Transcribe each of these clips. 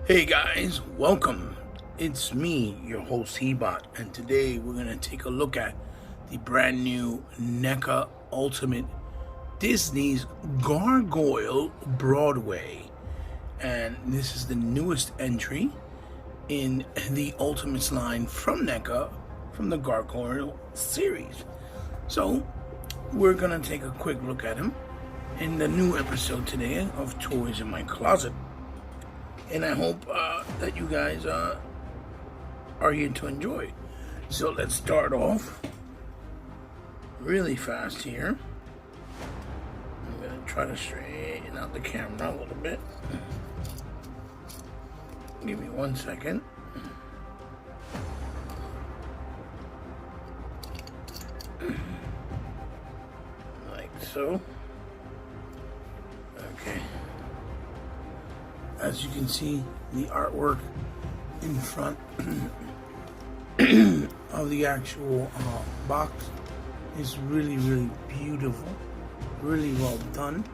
Hey guys, welcome. It's me, your host Hebot, and today we're going to take a look at the brand new NECA Ultimate Disney's Gargoyle Broadway. And this is the newest entry in the Ultimates line from NECA, from the Gargoyle series. So, we're going to take a quick look at him in the new episode today of Toys in My Closet. And I hope that you guys are here to enjoy. So let's start off really fast here. I'm going to try to straighten out the camera a little bit. Give me 1 second. Like so. Okay. As you can see, the artwork in front of the actual box is really beautiful, really well done.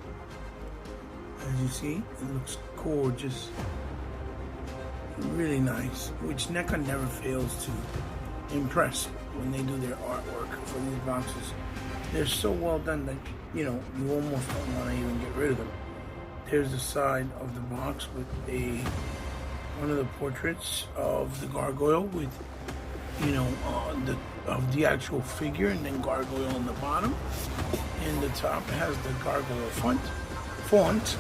As you see, it looks gorgeous, really nice, which NECA never fails to impress when they do their artwork for these boxes. They're so well done that, you almost don't want to even get rid of them. There's the side of the box with one of the portraits of the gargoyle with, the actual figure, and then gargoyle on the bottom. And the top has the gargoyle font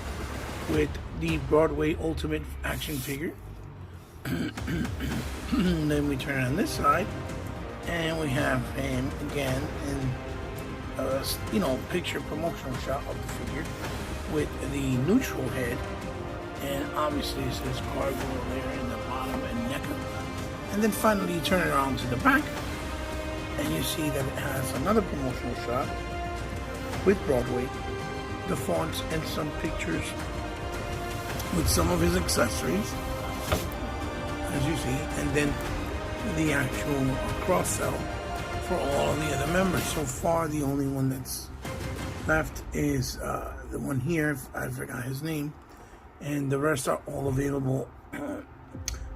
with the Broadway Ultimate action figure. Then we turn on this side, and we have him again in a picture promotional shot of the figure with the neutral head, and obviously it says gargoyle there in the bottom and NECA. And then finally you turn it around to the back, and you see that it has another promotional shot with Broadway, the fonts, and some pictures with some of his accessories, as you see, and then the actual cross-sell for all of the other members. So far, the only one that's left is the one here. I forgot his name, and the rest are all available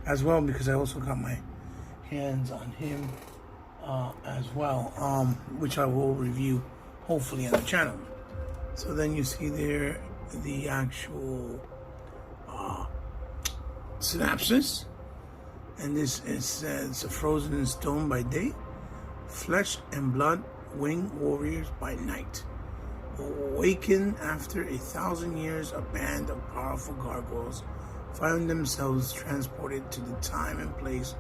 as well, because I also got my hands on him as well, which I will review hopefully on the channel. So then you see there the actual synopsis, and this says frozen in stone by day, flesh and blood, winged warriors by night. Awaken after 1,000 years, a band of powerful gargoyles find themselves transported to the time and place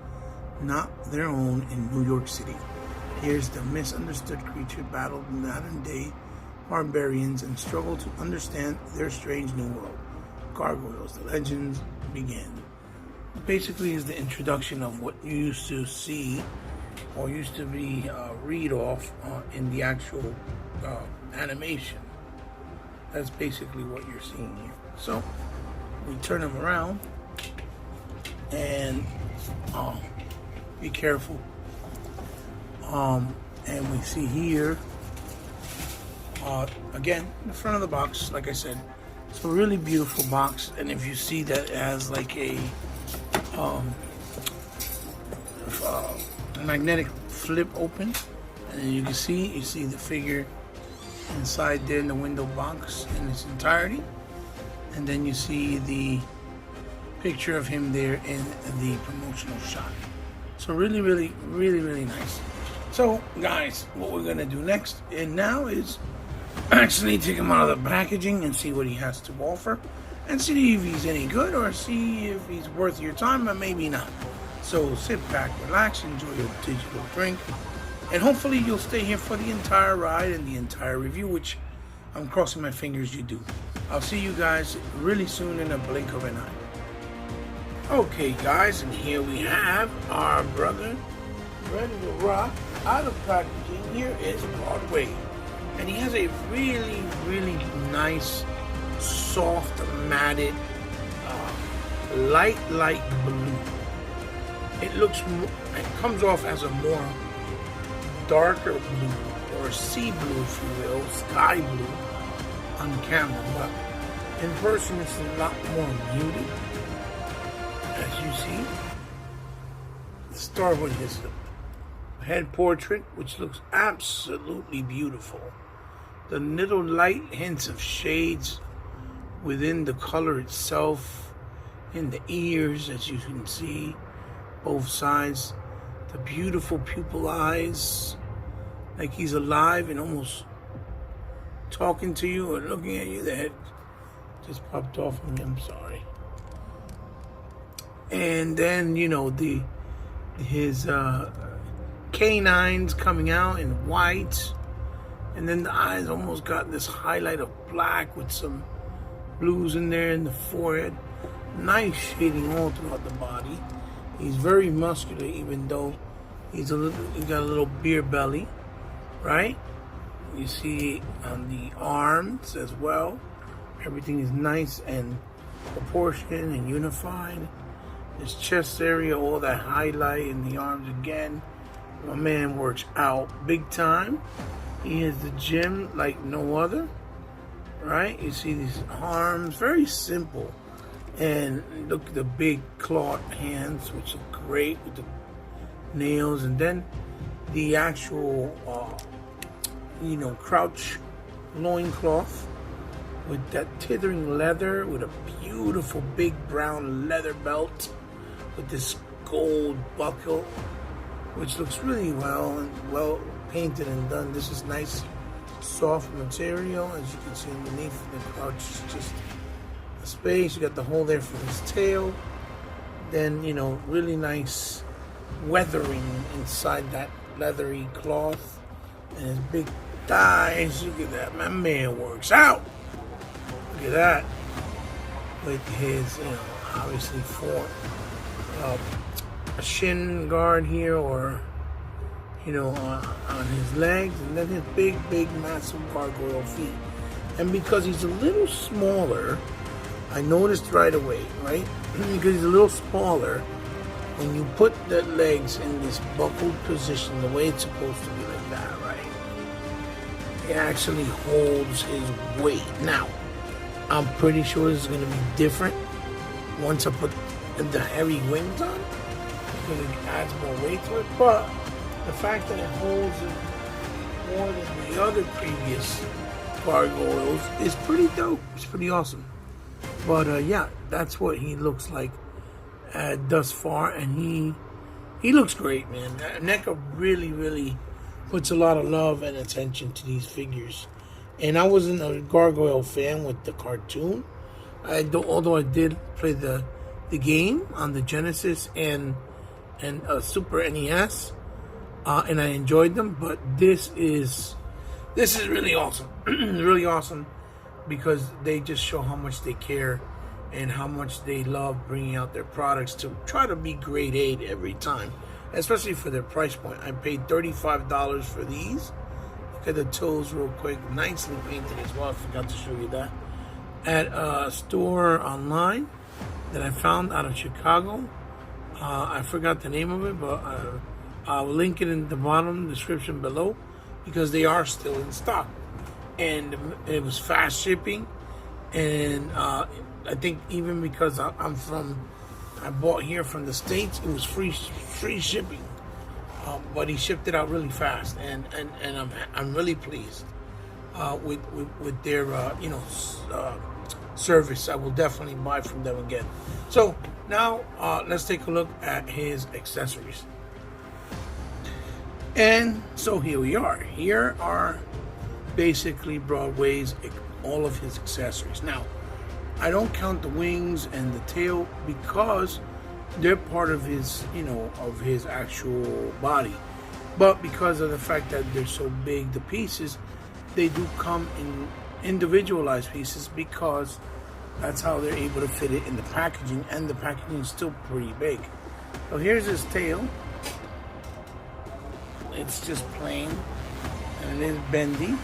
not their own in New York City. Here's the misunderstood creature battle modern-day barbarians and struggle to understand their strange new world. Gargoyles, the legends begin. Basically is the introduction of what you used to see or used to be read off in the actual animation. That's basically what you're seeing here. So we turn them around, and be careful. And we see here again the front of the box, like I said. It's a really beautiful box, and if you see that it has like a magnetic flip open, and you see the figure inside there in the window box in its entirety, and then you see the picture of him there in the promotional shot. So really nice. So guys, what we're gonna do next and now is actually take him out of the packaging and see what he has to offer, and see if he's any good, or see if he's worth your time, but maybe not. So sit back, relax, enjoy your digital drink, and hopefully you'll stay here for the entire ride and the entire review, which I'm crossing my fingers you do. I'll see you guys really soon in a blink of an eye. Okay guys, and here we have our brother ready to rock out of packaging. Here is Broadway, and he has a really nice, soft, matted, light blue. It comes off as a more darker blue, or sea blue if you will, sky blue on camera, but in person it's a lot more muted. you see. Let's start with his head portrait, which looks absolutely beautiful. The little light hints of shades within the color itself, in the ears, as you can see, both sides. The beautiful pupil eyes, like he's alive and almost talking to you or looking at you. The head just popped off on me, I'm sorry. And then, you know, his canines coming out in white, and then the eyes almost got this highlight of black with some blues in there in the forehead. Nice shading all throughout the body. He's very muscular, even though he's got a little beer belly, right? You see on the arms as well. Everything is nice and proportioned and unified. His chest area, all that highlight in the arms again. My man works out big time. He has the gym like no other, right? You see these arms, very simple. And look at the big clawed hands, which look great with the nails. And then the actual, crouch loincloth with that tithering leather, with a beautiful big brown leather belt with this gold buckle, which looks really well painted and done. This is nice, soft material. As you can see underneath the crouch, just a space. You got the hole there for his tail. Then, you know, really nice weathering inside that leathery cloth. And his big thighs. Look at that. My man works out. Look at that. With his, you know, obviously a shin guard here, or, you know, on his legs, and then his big, massive gargoyle feet. And because he's a little smaller, I noticed right away, right? Because he's a little smaller, when you put the legs in this buckled position, the way it's supposed to be like that, right? It actually holds his weight. Now, I'm pretty sure this is going to be different once I put the heavy wings on. Because it adds more weight to it. But the fact that it holds it more than the other previous gargoyles is pretty dope. It's pretty awesome. But yeah, that's what he looks like thus far, and he looks great, man. NECA really puts a lot of love and attention to these figures. And I wasn't a gargoyle fan with the cartoon. Although I did play the game on the Genesis and Super NES, and I enjoyed them. But this is really awesome. Really awesome, because they just show how much they care and how much they love bringing out their products to try to be grade A every time, especially for their price point. I paid $35 for these. Look at the toes real quick, nicely painted as well. I forgot to show you that. At a store online that I found out of Chicago. I forgot the name of it, but I'll link it in the bottom description below, because they are still in stock. And it was fast shipping, and I think even because I bought here from the States, it was free shipping. But he shipped it out really fast, and I'm really pleased with their service. I will definitely buy from them again. So now let's take a look at his accessories. And so here we are. Here are basically Broadway's all of his accessories. Now, I don't count the wings and the tail because they're part of his, of his actual body. But because of the fact that they're so big, the pieces, they do come in individualized pieces, because that's how they're able to fit it in the packaging, and the packaging is still pretty big. So here's his tail. It's just plain, and it is bendy,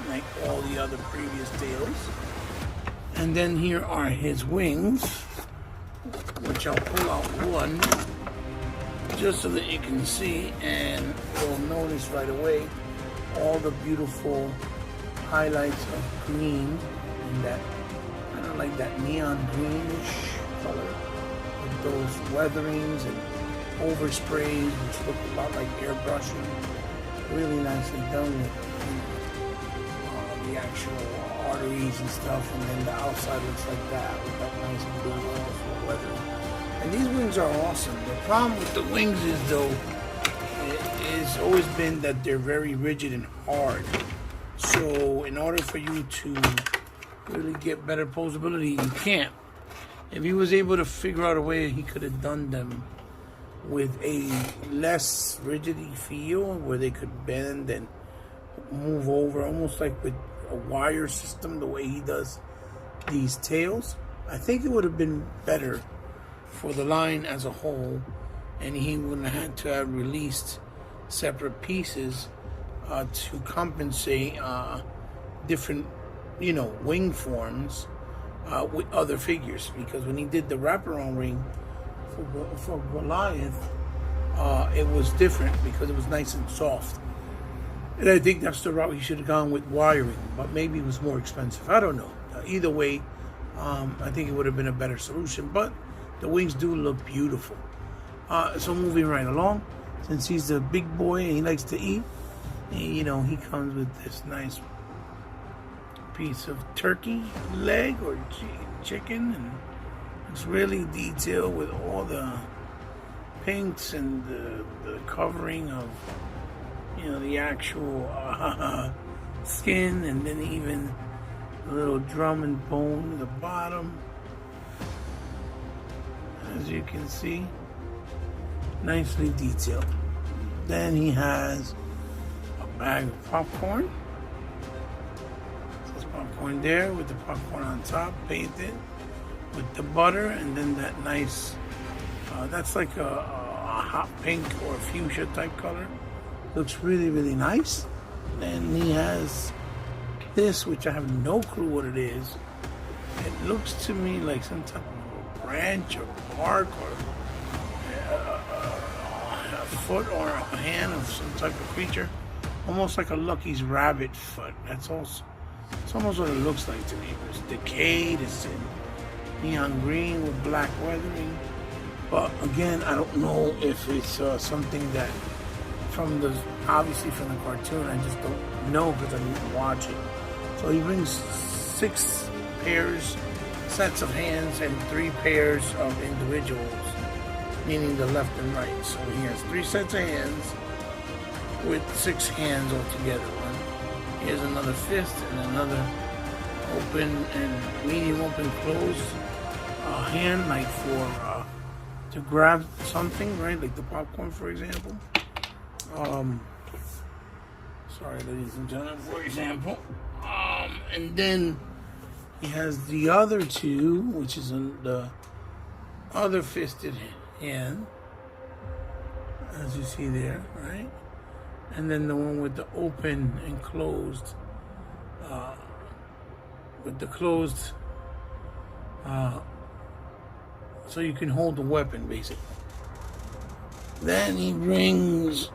like all the other previous tails. And then here are his wings, which I'll pull out one just so that you can see, and you'll notice right away all the beautiful highlights of green, and that kind of like that neon greenish color with with those weatherings and oversprays, which look a lot like airbrushing. Really nicely done with the actual arteries and stuff, and then the outside looks like that with that nice blue also weathering. And these wings are awesome. The problem with the wings is, though, it's always been that they're very rigid and hard. So in order for you to really get better posability, you can't. If he was able to figure out a way he could have done them with a less rigidity feel, where they could bend and move over, almost like with a wire system, the way he does these tails, I think it would have been better for the line as a whole, and he wouldn't have had to have released separate pieces to compensate different, wing forms with other figures. Because when he did the wraparound ring for Goliath, it was different because it was nice and soft. And I think that's the route he should have gone with wiring, but maybe it was more expensive. I don't know. Either way, I think it would have been a better solution, but the wings do look beautiful. So moving right along, since he's a big boy and he likes to eat, he comes with this nice piece of turkey leg or chicken, and it's really detailed with all the pinks and the covering of the actual skin, and then even a little drum and bone at the bottom, as you can see, nicely detailed. Then he has a bag of popcorn. There's popcorn there with the popcorn on top, painted with the butter, and then that nice, that's like a hot pink or fuchsia type color. Looks really, really nice. Then he has this, which I have no clue what it is. It looks to me like some type of a branch or bark or a foot or a hand of some type of creature. Almost like a Lucky's rabbit foot. It's almost what it looks like to me. It's decayed, it's in neon green with black weathering. But again, I don't know if it's something that obviously from the cartoon, I just don't know because I didn't watch it. So he brings 6 sets of hands and 3 pairs of individuals, meaning the left and right. So he has 3 sets of hands with 6 hands altogether. Here's another fist and another open and medium open closed hand, like for to grab something, right? Like the popcorn, for example. Sorry, ladies and gentlemen, for example. And then he has the other 2, which is the other fisted hand, as you see there, right? And then the one with the open and closed, with the closed, so you can hold the weapon, basically. Then he brings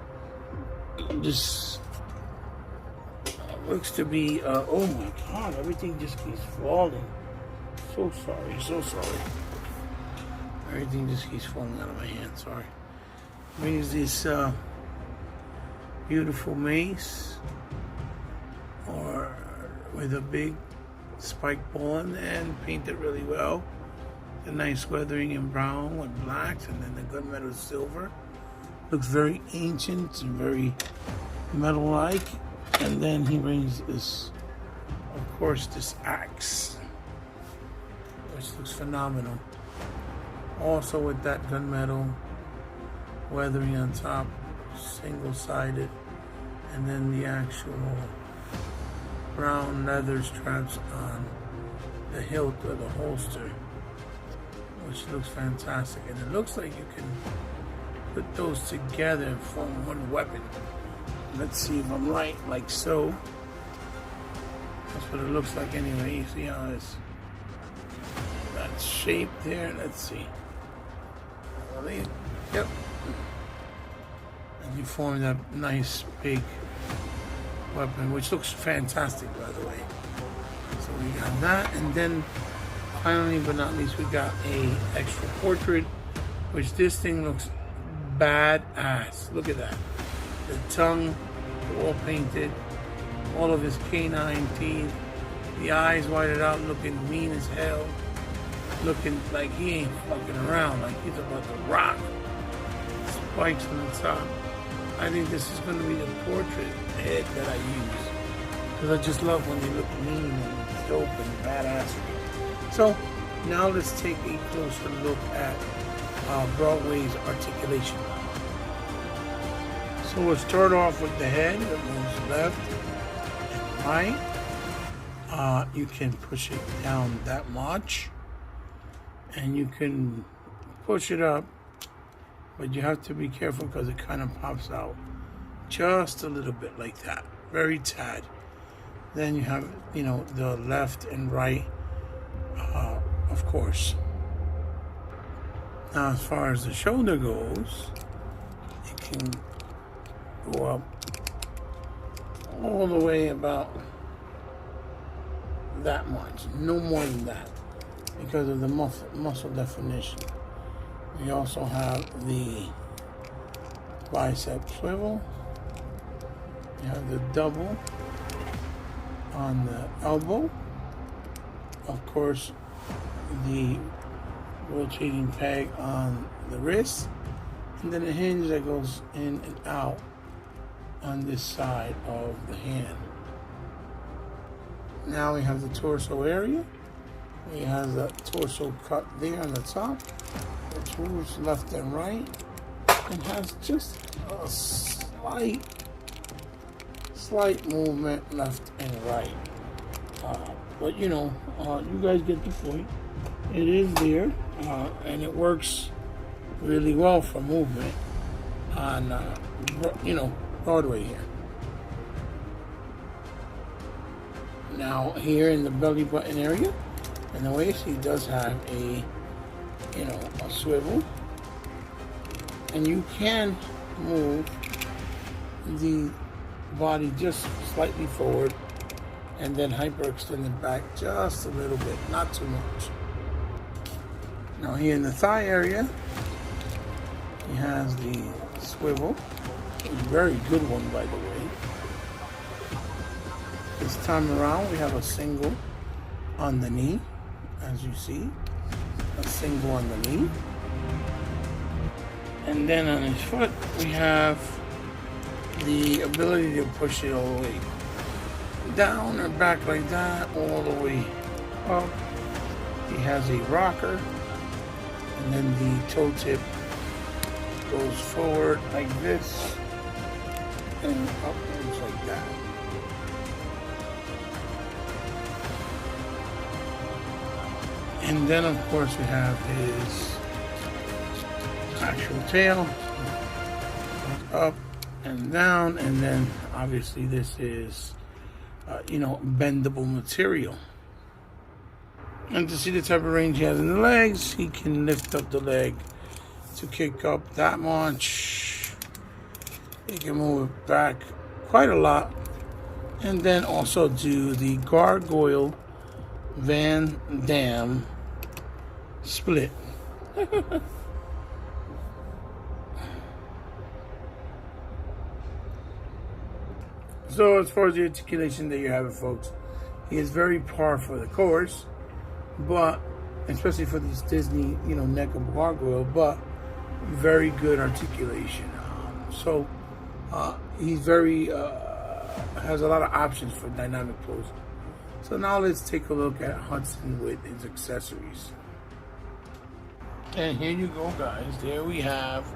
this, looks to be, oh my God, everything just keeps falling. So sorry. Everything just keeps falling out of my hand, sorry. Brings this beautiful mace, or with a big spike ball in the end, painted really well. The nice weathering in brown with blacks, and then the gunmetal silver. Looks very ancient and very metal-like. And then he brings this, of course, this axe, which looks phenomenal. Also with that gunmetal weathering on top, single-sided, and then the actual brown leather straps on the hilt of the holster, which looks fantastic. And it looks like you can put those together and form one weapon. Let's see if I'm right, like so. That's what it looks like anyway. You see how it's that shape there? Let's see. Yep. And you form that nice big weapon, which looks fantastic, by the way. So we got that, and then finally but not least, we got a extra portrait which this thing looks badass. Look at that. The tongue all painted, all of his canine teeth, the eyes whited out, looking mean as hell, looking like he ain't fucking around, like he's about to rock. Spikes on the top. I think this is going to be the portrait head that I use, because I just love when they look mean and dope and badass. So now let's take a closer look at Broadway's Articulation. So we'll start off with the head that moves left and right. You can push it down that much, and you can push it up, but you have to be careful because it kind of pops out just a little bit like that, very tad. Then you have, you know, the left and right, of course. Now, as far as the shoulder goes, it can go up all the way about that much, no more than that, because of the muscle definition. We also have the bicep swivel. You have the double on the elbow. Of course, the rotating peg on the wrist, and then a hinge that goes in and out on this side of the hand. Now we have the torso area. We have the torso cut there on the top, which moves left and right, and has just a slight movement left and right. But you know, you guys get the point. It is there, and it works really well for movement on, you know, Broadway here. Now here in the belly button area and the waist, he does have a, you know, a swivel, and you can move the body just slightly forward and then hyperextend it back just a little bit, not too much. Now here in the thigh area, he has the swivel, a very good one, by the way. This time around we have a single on the knee, as you see, a single on the knee. And then on his foot we have the ability to push it all the way down or back like that, all the way up. He has a rocker, and then the toe tip goes forward like this and upwards like that. And then of course we have his actual tail, up and down, and then obviously this is you know, bendable material. And to see the type of range he has in the legs, he can lift up the leg to kick up that much. He can move it back quite a lot, and then also do the gargoyle Van Damme split. So as far as the articulation that you're having, folks, he is very par for the course, but especially for this Disney, you know, NECA gargoyle, but very good articulation. So he's very has a lot of options for dynamic pose. So now let's take a look at Hudson with his accessories. And here you go, guys. There we have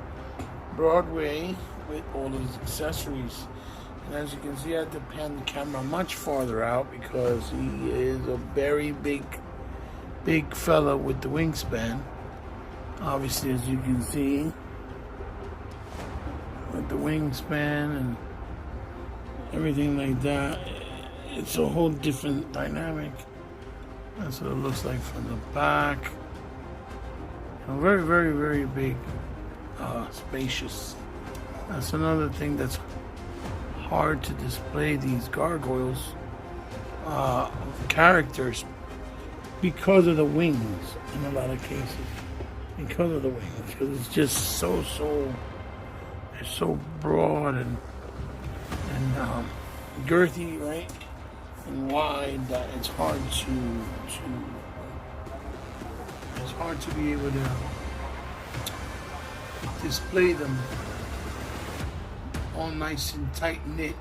Broadway with all of his accessories. And as you can see, I have to pan the camera much farther out because he is a very big fella with the wingspan. Obviously, as you can see, with the wingspan and everything like that, it's a whole different dynamic. That's what it looks like from the back. Very, very, very big, spacious. That's another thing that's hard to display, these gargoyles characters, because of the wings in a lot of cases. because of the wing, because it's just it's so broad and girthy, right, and wide that it's hard to be able to display them all nice and tight knit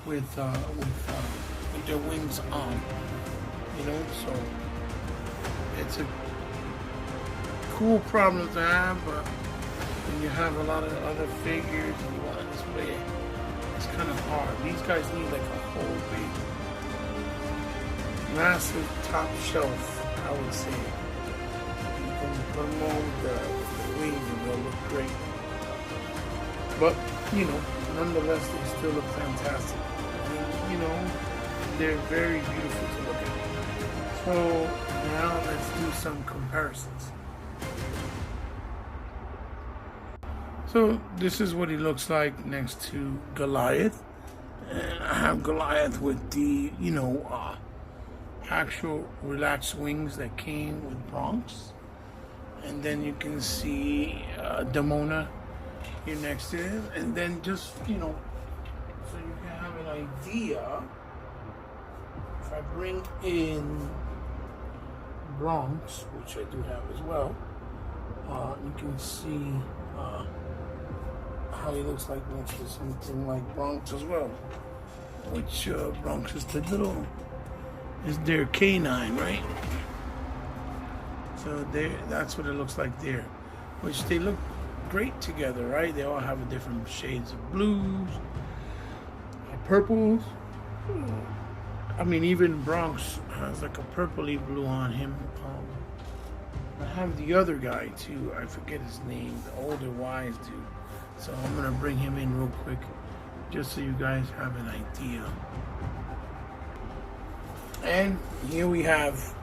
with their wings on, you know. So it's a cool problem to have, but when you have a lot of other figures and you want to display it, it's kind of hard. These guys need like a whole big, massive top shelf, I would say. You can put them all with the wings and they'll look great. But, you know, nonetheless, they still look fantastic. And, you know, they're very beautiful to look at. So now let's do some comparisons. So this is what he looks like next to Goliath. And I have Goliath with the, you know, actual relaxed wings that came with Bronx. And then you can see Demona here next to him. And then just, you know, so you can have an idea. If I bring in Bronx, which I do have as well, you can see how he looks like next to something like Bronx as well. Which Bronx is the little, is their canine, right? So that's what it looks like there. Which they look great together, right? They all have a different shades of blues, purples. I mean, even Bronx has like a purpley blue on him. I have the other guy too. I forget his name, the older wise dude. So I'm gonna bring him in real quick, just so you guys have an idea. And here we have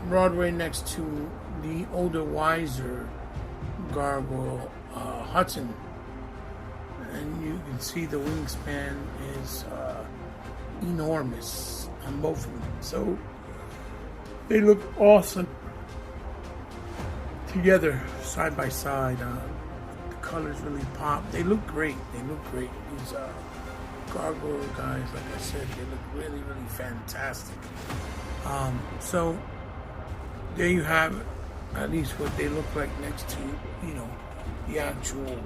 Broadway next to the older, wiser gargoyle, Hudson. And you can see the wingspan is enormous on both of them. So they look awesome together, side by side. The colors really pop. They look great. They look great. These gargoyle guys, like I said, they look really, really fantastic. So there you have at least what they look like next to, you know, the actual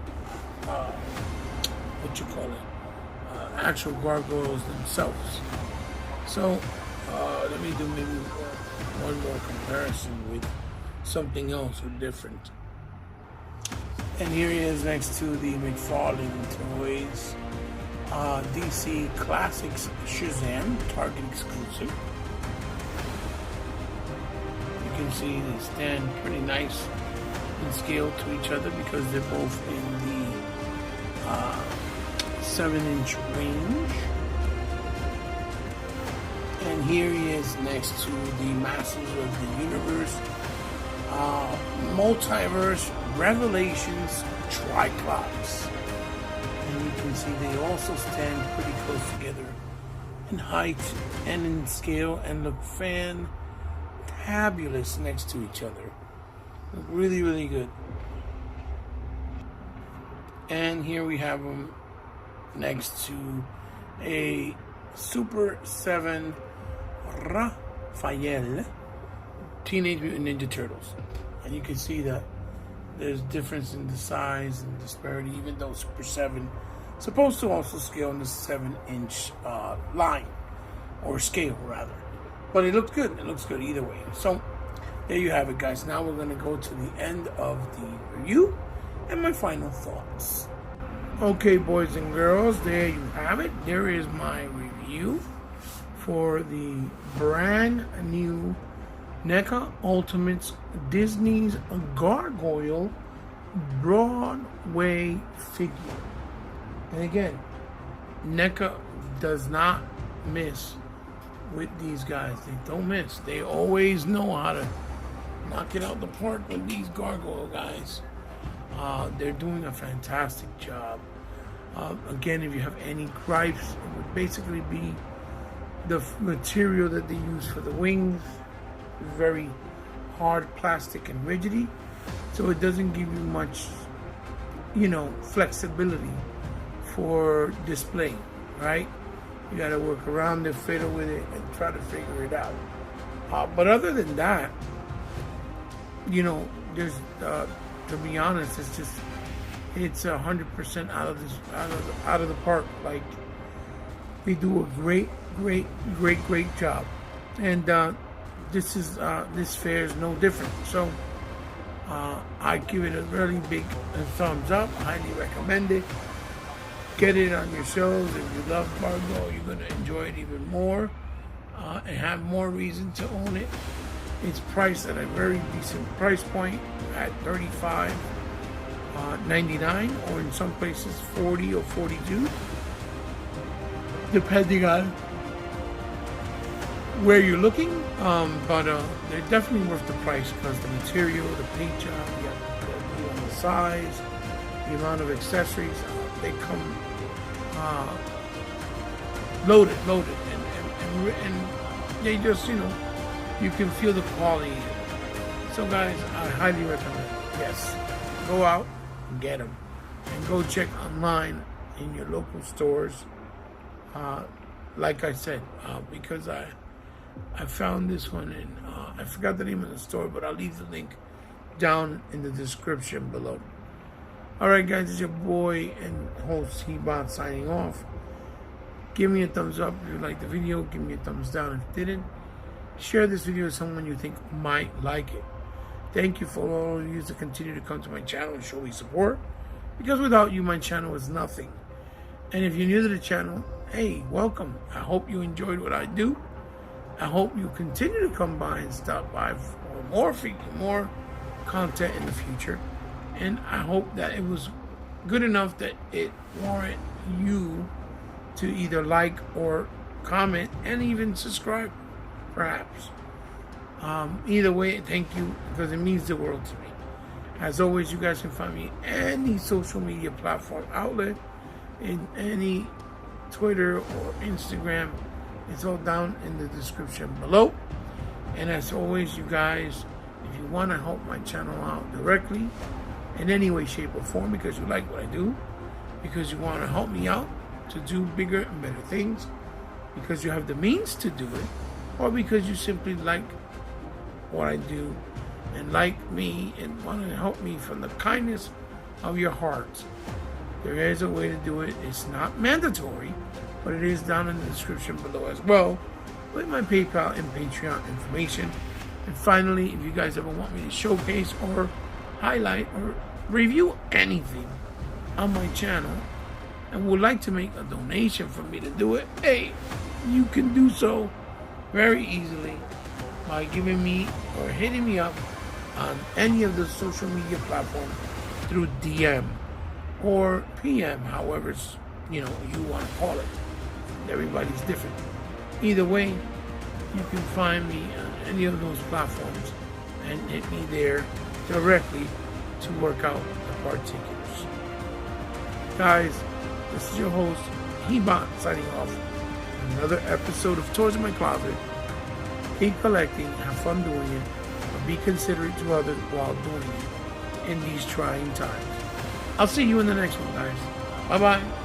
actual gargoyles themselves. So let me do maybe one more comparison with something else or different. And here he is next to the McFarlane Toys DC Classics Shazam Target exclusive. You can see they stand pretty nice in scale to each other because they're both in the 7-inch range. And here he is next to the Masters of the Universe Multiverse Revelations Triclops. And you can see they also stand pretty close together in height and in scale and look fantabulous next to each other. Look really, really good. And here we have them next to a Super 7 Raphael Teenage Mutant Ninja Turtles. And you can see that there's difference in the size and disparity, even though Super 7 is supposed to also scale in the 7-inch line, or scale rather. But it looks good. It looks good either way. So there you have it, guys. Now we're going to go to the end of the review and my final thoughts. Okay, boys and girls, there you have it. There is my review for the brand new NECA Ultimates Disney's Gargoyle Broadway figure. And again, NECA does not miss with these guys. They don't miss. They always know how to knock it out the park with these gargoyle guys. They're doing a fantastic job. Again, if you have any gripes, it would basically be the material that they use for the wings. Very hard plastic and rigidity, so it doesn't give you much, flexibility for display, right? You got to work around it, fiddle with it, and try to figure it out. But other than that, there's to be honest, it's 100% out of the park. Like, they do a great job, and this fair is no different. So I give it a really big thumbs up. Highly recommend it. Get it on your shelves. If you love gargoyle, you're gonna enjoy it even more, and have more reason to own it. It's priced at a very decent price point at $35.99, or in some places $40 or $42, depending on where you're looking. But they're definitely worth the price, because the material, the paint job, the size, the amount of accessories, they come loaded, and they just, you can feel the quality. So guys, I highly recommend it. Yes, go out and get them, and go check online in your local stores. Like I said, because I found this one in, I forgot the name of the store, but I'll leave the link down in the description below. Alright guys, it's your boy and host Hebot signing off. Give me a thumbs up if you liked the video. Give me a thumbs down if you didn't. Share this video with someone you think might like it. Thank you for all of you to continue to come to my channel and show me support, because without you, my channel is nothing. And if you're new to the channel, hey, welcome. I hope you enjoyed what I do. I hope you continue to come by and stop by for more content in the future. And I hope that it was good enough that it warrant you to either like or comment and even subscribe, perhaps. Either way, thank you, because it means the world to me. As always, you guys can find me any social media platform outlet, in any Twitter or Instagram. It's all down in the description below. And as always, you guys, if you want to help my channel out directly in any way, shape, or form, because you like what I do, because you want to help me out to do bigger and better things, because you have the means to do it, or because you simply like what I do and like me and want to help me from the kindness of your heart, there is a way to do it. It's not mandatory, but it is down in the description below as well, with my PayPal and Patreon information. And finally, if you guys ever want me to showcase or highlight or review anything on my channel and would like to make a donation for me to do it, hey, you can do so very easily by giving me or hitting me up on any of the social media platforms through DM or PM, however you want to call it. Everybody's different. Either way, you can find me on any of those platforms and hit me there directly to work out the particulars. Guys, this is your host, Hebot, signing off. Another episode of Tours in My Closet. Keep collecting, have fun doing it, but be considerate to others while doing it in these trying times. I'll see you in the next one, guys. Bye-bye.